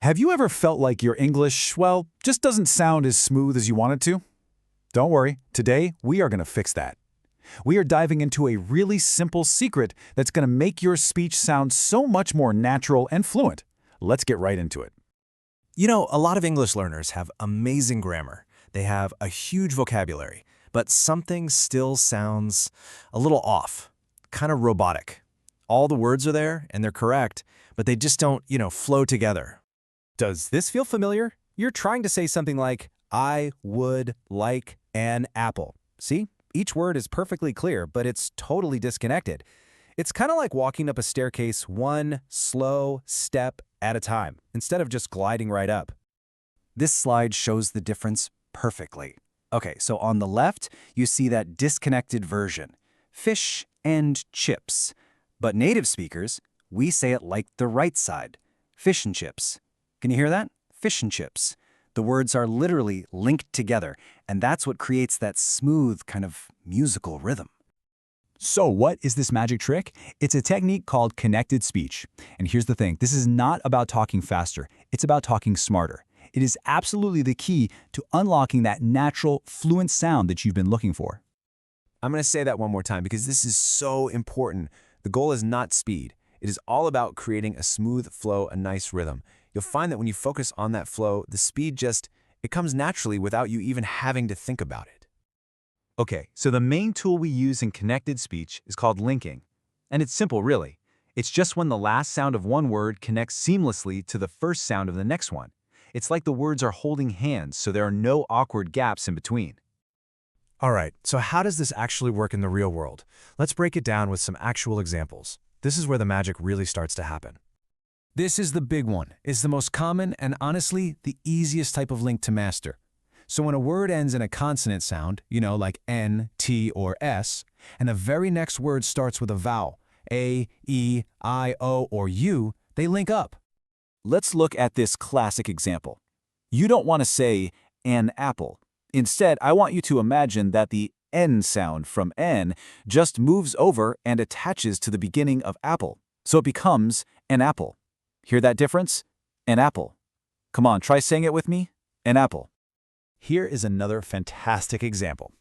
Have you ever felt like your English, well, just doesn't sound as smooth as you want it to? Don't worry, today we are going to fix that. We are diving into a really simple secret that's going to make your speech sound so much more natural and fluent. Let's get right into it. You know, a lot of English learners have amazing grammar. They have a huge vocabulary, but something still sounds a little off, kind of robotic. All the words are there and they're correct, but they just don't, flow together. Does this feel familiar? You're trying to say something like, I would like an apple. See? Each word is perfectly clear, but it's totally disconnected. It's kind of like walking up a staircase one slow step at a time, instead of just gliding right up. This slide shows the difference perfectly. Okay, so on the left, you see that disconnected version, fish and chips. But native speakers, we say it like the right side, fish and chips. Can you hear that? Fish and chips. The words are literally linked together, and that's what creates that smooth kind of musical rhythm. So what is this magic trick? It's a technique called connected speech. And here's the thing, this is not about talking faster, it's about talking smarter. It is absolutely the key to unlocking that natural, fluent sound that you've been looking for. I'm going to say that one more time because this is so important. The goal is not speed. It is all about creating a smooth flow, a nice rhythm. You'll find that when you focus on that flow, the speed it comes naturally without you even having to think about it. Okay, so the main tool we use in connected speech is called linking. And it's simple, really. It's just when the last sound of one word connects seamlessly to the first sound of the next one. It's like the words are holding hands, so there are no awkward gaps in between. All right, so how does this actually work in the real world? Let's break it down with some actual examples. This is where the magic really starts to happen. This is the big one. It's the most common and honestly the easiest type of link to master. So when a word ends in a consonant sound, like N, T, or S, and the very next word starts with a vowel, A, E, I, O, or U, they link up. Let's look at this classic example. You don't want to say an apple. Instead, I want you to imagine that the N sound from N just moves over and attaches to the beginning of apple. So it becomes an apple. Hear that difference? An apple. Come on, try saying it with me. An apple. Here is another fantastic example.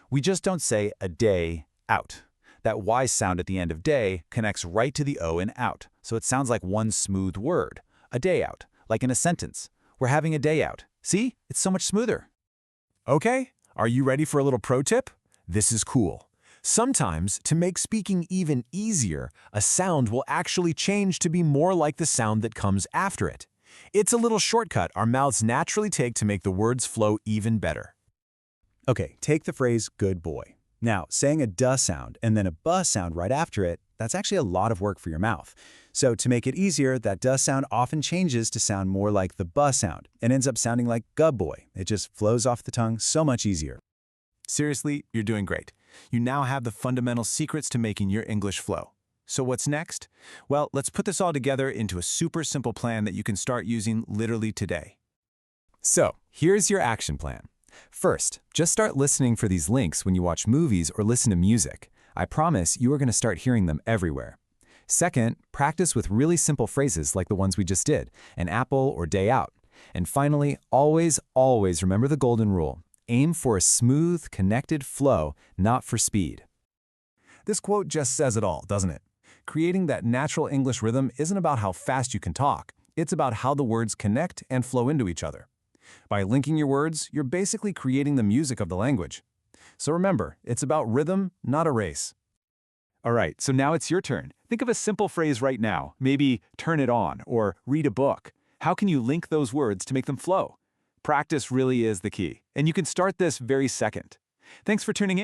We just don't say a day out. That Y sound at the end of day connects right to the O in out, so it sounds like one smooth word. A day out, like in a sentence. We're having a day out. See? It's so much smoother. Okay, are you ready for a little pro tip? This is cool. Sometimes, to make speaking even easier, a sound will actually change to be more like the sound that comes after it. It's a little shortcut our mouths naturally take to make the words flow even better. Okay, take the phrase good boy. Now, saying a duh sound and then a buh sound right after it, that's actually a lot of work for your mouth. So to make it easier, that duh sound often changes to sound more like the buh sound and ends up sounding like good boy. It just flows off the tongue so much easier. Seriously, you're doing great. You now have the fundamental secrets to making your English flow. So what's next? Well, let's put this all together into a super simple plan that you can start using literally today. So, here's your action plan. First, just start listening for these links when you watch movies or listen to music. I promise you are going to start hearing them everywhere. Second, practice with really simple phrases like the ones we just did, an apple or day out. And finally, always remember the golden rule. Aim for a smooth, connected flow, not for speed. This quote just says it all, doesn't it? Creating that natural English rhythm isn't about how fast you can talk. It's about how the words connect and flow into each other. By linking your words, you're basically creating the music of the language. So remember, it's about rhythm, not a race. All right, so now it's your turn. Think of a simple phrase right now, maybe turn it on or read a book. How can you link those words to make them flow? Practice really is the key, and you can start this very second. Thanks for tuning in.